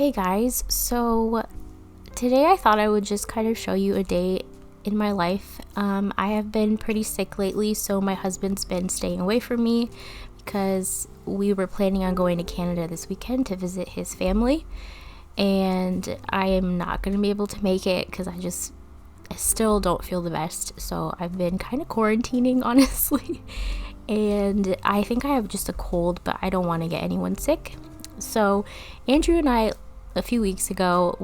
Hey guys, so today I thought I would just kind of show you a day in my life. I have been pretty sick lately, so my husband's been staying away from me because we were planning on going to Canada this weekend to visit his family, and I am not going to be able to make it because I still don't feel the best, so I've been kind of quarantining, honestly. And I think I have just a cold, but I don't want to get anyone sick. So Andrew and I, a few weeks ago,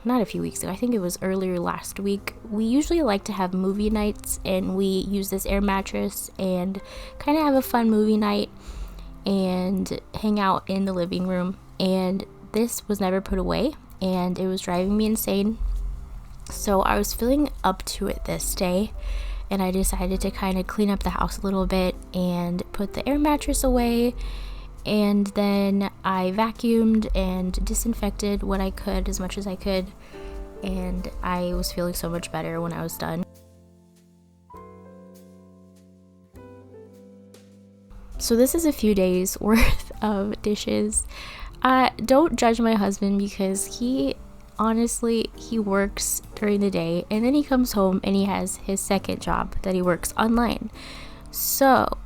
not a few weeks ago, I think it was earlier last week, we usually like to have movie nights, and we use this air mattress and kind of have a fun movie night and hang out in the living room. And this was never put away, and it was driving me insane. So I was feeling up to it this day, and I decided to kind of clean up the house a little bit and put the air mattress away. And then I vacuumed and disinfected what I could, as much as I could, and I was feeling so much better when I was done. So this is a few days worth of dishes. Don't judge my husband, because he works during the day, and then he comes home and he has his second job that he works online. So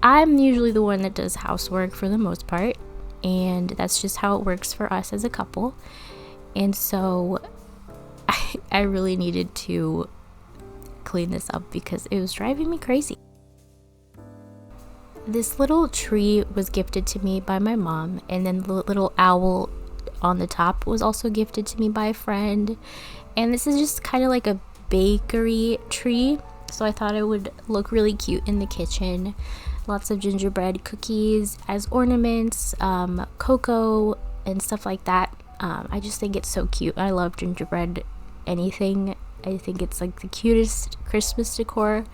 I'm usually the one that does housework for the most part, and that's just how it works for us as a couple. And so I really needed to clean this up because it was driving me crazy. This little tree was gifted to me by my mom, and then the little owl on the top was also gifted to me by a friend. And this is just kind of like a bakery tree, so I thought it would look really cute in the kitchen. Lots of gingerbread cookies as ornaments, cocoa and stuff like that. I just think it's so cute. I love gingerbread anything. I think it's like the cutest Christmas decor.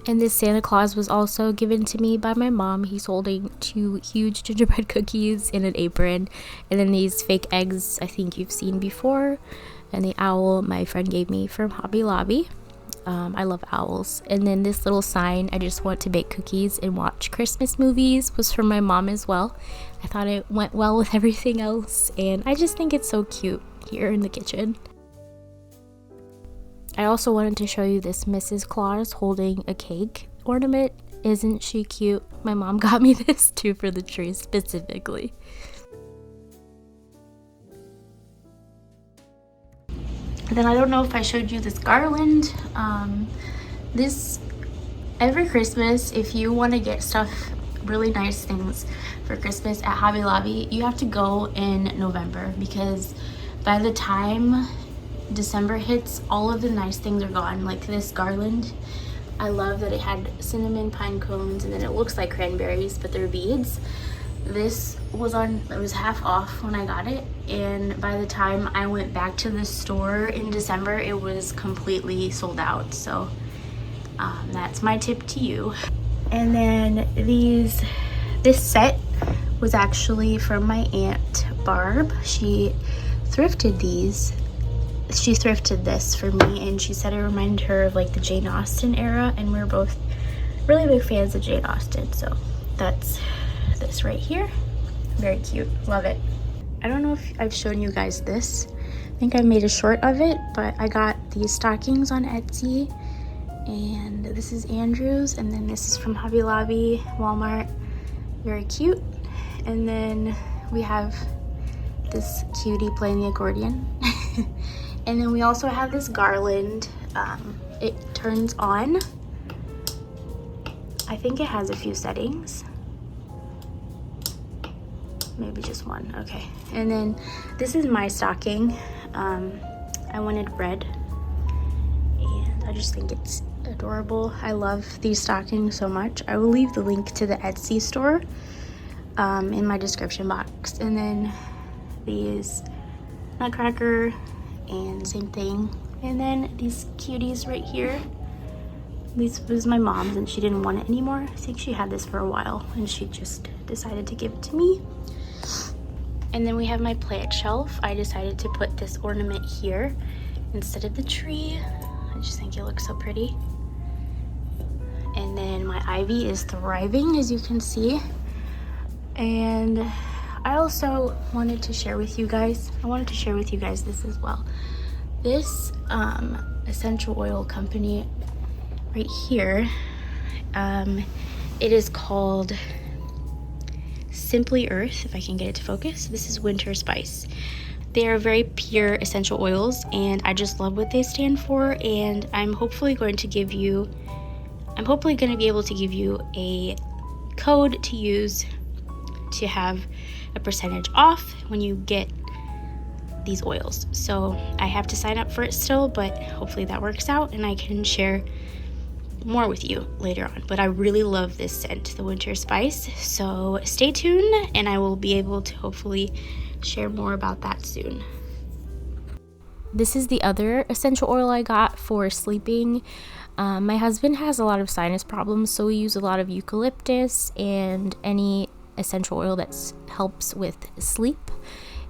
And this Santa Claus was also given to me by my mom. He's holding 2 huge gingerbread cookies in an apron, and then these fake eggs I think you've seen before. And the owl my friend gave me from Hobby Lobby. I love owls. And then this little sign, I just want to bake cookies and watch Christmas movies, was from my mom as well. I thought it went well with everything else, and I just think it's so cute here in the kitchen. I also wanted to show you this Mrs. Claus holding a cake ornament. Isn't she cute? My mom got me this too for the tree specifically. And then I don't know if I showed you this garland. This, every Christmas, if you want to get stuff, really nice things for Christmas at Hobby Lobby, you have to go in November, because by the time December hits, all of the nice things are gone. Like this garland, I love that it had cinnamon pine cones, and then it looks like cranberries, but they're beads. This was it was half off when I got it, and by the time I went back to the store in December, it was completely sold out. So that's my tip to you. And then this set was actually from my Aunt Barb. She thrifted this for me, and she said it reminded her of like the Jane Austen era, and we're both really big fans of Jane Austen, so that's this right here. Very cute, love it. I don't know if I've shown you guys this. I think I made a short of it, but I got these stockings on Etsy, and this is Andrew's, and then this is from Hobby Lobby, Walmart. Very cute. And then we have this cutie playing the accordion. And then we also have this garland. It turns on. I think it has a few settings. Maybe just one. Okay. And then this is my stocking. I wanted red, and I just think it's adorable. I love these stockings so much. I will leave the link to the Etsy store in my description box. And then these nutcracker, and same thing. And then these cuties right here. This was my mom's, and she didn't want it anymore. I think she had this for a while, and she just decided to give it to me. And then we have my plant shelf. I decided to put this ornament here instead of the tree. I just think it looks so pretty. And And then my ivy is thriving, as you can see. And I also wanted to share with you guys, this as well. This essential oil company right here, it is called Simply Earth, if I can get it to focus. This is winter spice. They are very pure essential oils, and I just love what they stand for. And I'm hopefully going to be able to give you a code to use to have a percentage off when you get these oils. So I have to sign up for it still, but hopefully that works out and I can share more with you later on. But I really love this scent, the winter spice. So stay tuned and I will be able to hopefully share more about that soon. This is the other essential oil I got for sleeping. My husband has a lot of sinus problems, so we use a lot of eucalyptus and any essential oil that helps with sleep.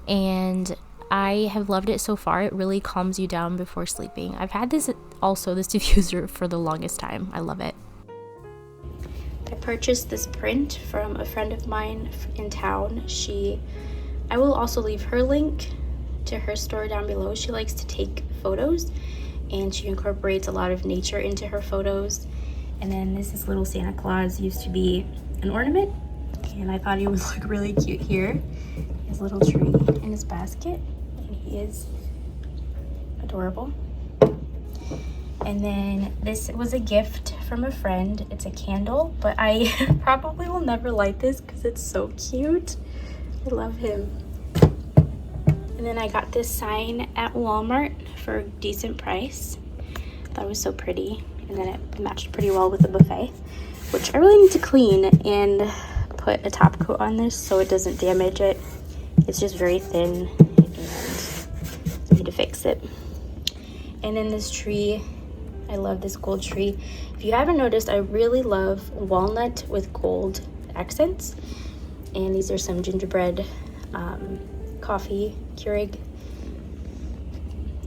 And I have loved it so far. It really calms you down before sleeping. I've had this diffuser for the longest time. I love it. I purchased this print from a friend of mine in town. I will also leave her link to her store down below. She likes to take photos and she incorporates a lot of nature into her photos. And then this little Santa Claus used to be an ornament, and I thought he would look really cute here. His little tree in his basket, and he is adorable. And then this was a gift from a friend. It's a candle, but I probably will never light this because it's so cute. I love him. And then I got this sign at Walmart for a decent price. I thought it was so pretty. And then it matched pretty well with the buffet, which I really need to clean and put a top coat on this so it doesn't damage it. It's just very thin and I need to fix it. And then this tree, I love this gold tree. If you haven't noticed, I really love walnut with gold accents. And these are some gingerbread coffee Keurig.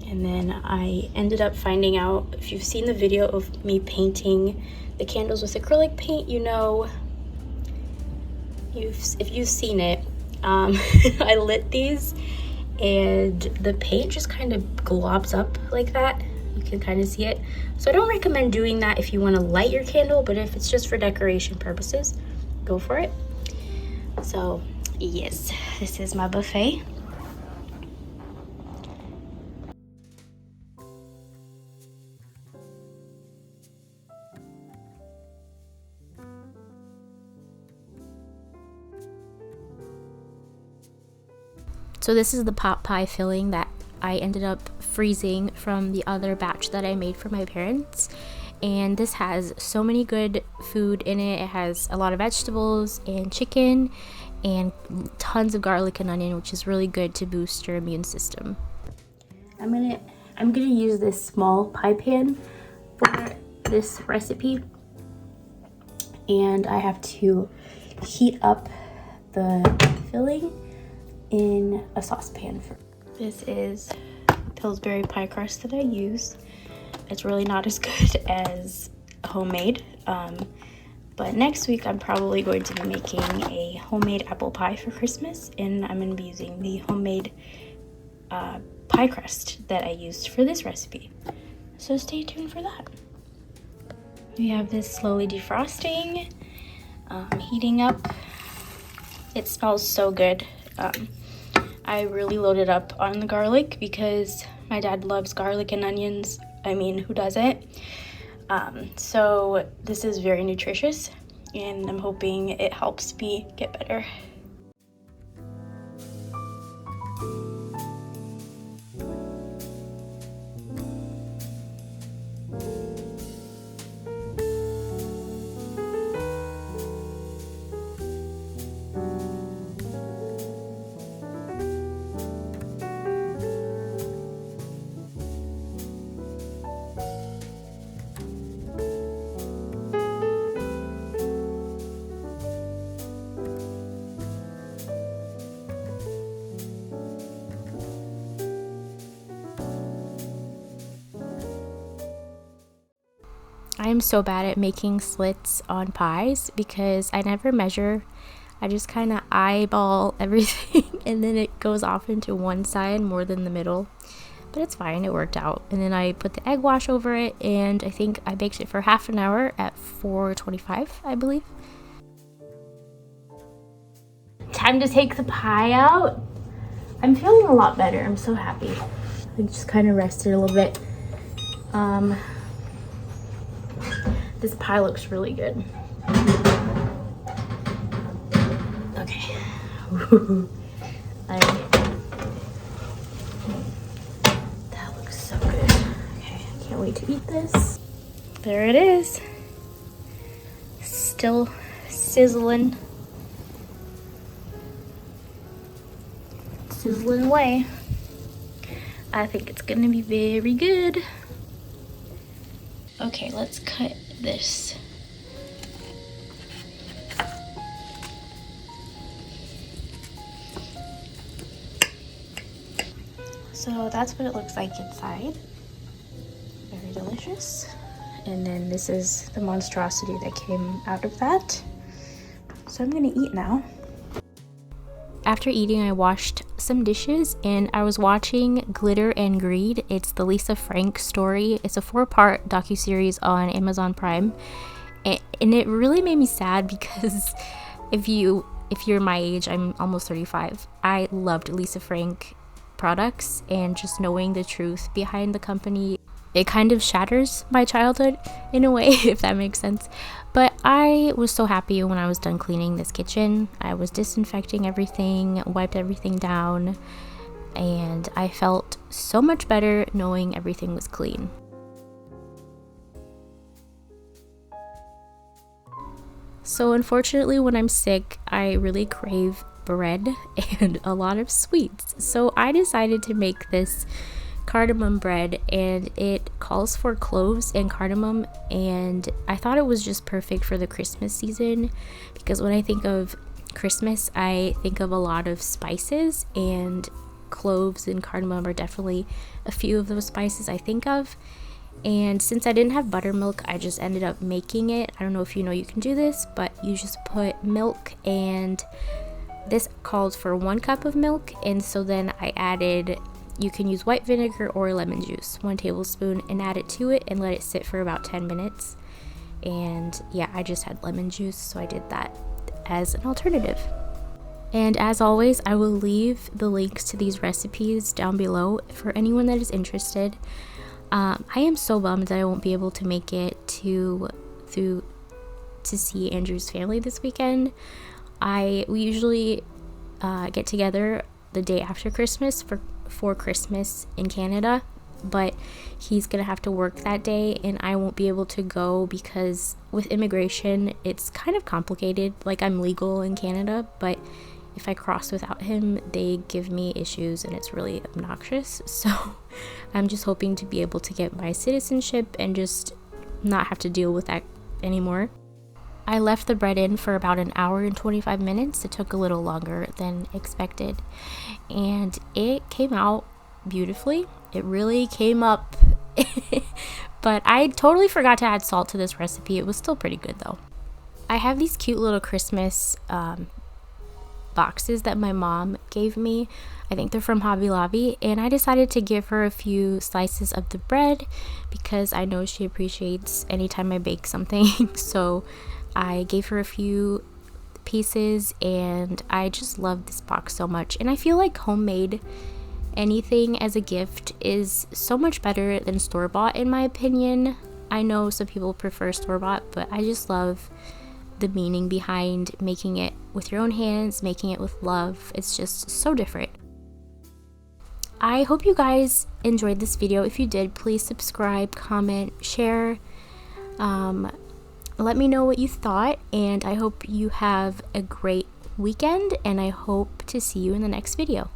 And then I ended up finding out, if you've seen the video of me painting the candles with acrylic paint, you know, if you've seen it, I lit these and the paint just kind of globs up like that. You can kind of see it. So I don't recommend doing that if you want to light your candle, but if it's just for decoration purposes, go for it. So yes, this is my buffet. So this is the pot pie filling that I ended up freezing from the other batch that I made for my parents. And this has so many good food in it. It has a lot of vegetables and chicken and tons of garlic and onion, which is really good to boost your immune system. I'm gonna use this small pie pan for this recipe. And I have to heat up the filling in a saucepan. This is Pillsbury pie crust that I use. It's really not as good as homemade, but next week I'm probably going to be making a homemade apple pie for Christmas, and I'm going to be using the homemade pie crust that I used for this recipe. So stay tuned for that. We have this slowly defrosting, heating up. It smells so good. I really loaded up on the garlic because my dad loves garlic and onions. I mean, who doesn't? So this is very nutritious, and I'm hoping it helps me get better. I am so bad at making slits on pies because I never measure. I just kind of eyeball everything and then it goes off into one side more than the middle. But it's fine, it worked out. And then I put the egg wash over it, and I think I baked it for half an hour at 425, I believe. Time to take the pie out. I'm feeling a lot better. I'm so happy. I just kind of rested a little bit. This pie looks really good. Okay. That looks so good. Okay, I can't wait to eat this. There it is. Still sizzling. Sizzling away. I think it's gonna be very good. Okay, let's cut this. So that's what it looks like inside. Very delicious. And then this is the monstrosity that came out of that. So I'm gonna eat now. After eating, I washed some dishes and I was watching Glitter and Greed. It's the Lisa Frank story. It's a 4-part docuseries on Amazon Prime. And it really made me sad because if you're my age, I'm almost 35. I loved Lisa Frank products, and just knowing the truth behind the company, it kind of shatters my childhood in a way, if that makes sense. But I was so happy when I was done cleaning this kitchen. I was disinfecting everything, wiped everything down, and I felt so much better knowing everything was clean. So unfortunately, when I'm sick, I really crave bread and a lot of sweets. So I decided to make this cardamom bread, and it calls for cloves and cardamom, and I thought it was just perfect for the Christmas season because when I think of Christmas, I think of a lot of spices, and cloves and cardamom are definitely a few of those spices I think of. And since I didn't have buttermilk, I just ended up making it. I don't know if you know you can do this, but you just put milk, and this calls for 1 cup of milk, and so then I added, you can use white vinegar or lemon juice, 1 tablespoon, and add it to it and let it sit for about 10 minutes. And yeah, I just had lemon juice, so I did that as an alternative. And as always, I will leave the links to these recipes down below for anyone that is interested. I am so bummed that I won't be able to make it to see Andrew's family this weekend. We usually get together the day after Christmas for Christmas in Canada, but he's gonna have to work that day and I won't be able to go because with immigration it's kind of complicated. Like, I'm legal in Canada, but if I cross without him, they give me issues and it's really obnoxious. So I'm just hoping to be able to get my citizenship and just not have to deal with that anymore. I left the bread in for about 1 hour and 25 minutes. It took a little longer than expected, and it came out beautifully. It really came up, but I totally forgot to add salt to this recipe. It was still pretty good though. I have these cute little Christmas boxes that my mom gave me. I think they're from Hobby Lobby, and I decided to give her a few slices of the bread because I know she appreciates anytime I bake something. So I gave her a few pieces, and I just love this box so much. And I feel like homemade anything as a gift is so much better than store-bought, in my opinion. I know some people prefer store-bought, but I just love the meaning behind making it with your own hands, making it with love. It's just so different. I hope you guys enjoyed this video. If you did, please subscribe, comment, share. Let me know what you thought, and I hope you have a great weekend, and I hope to see you in the next video.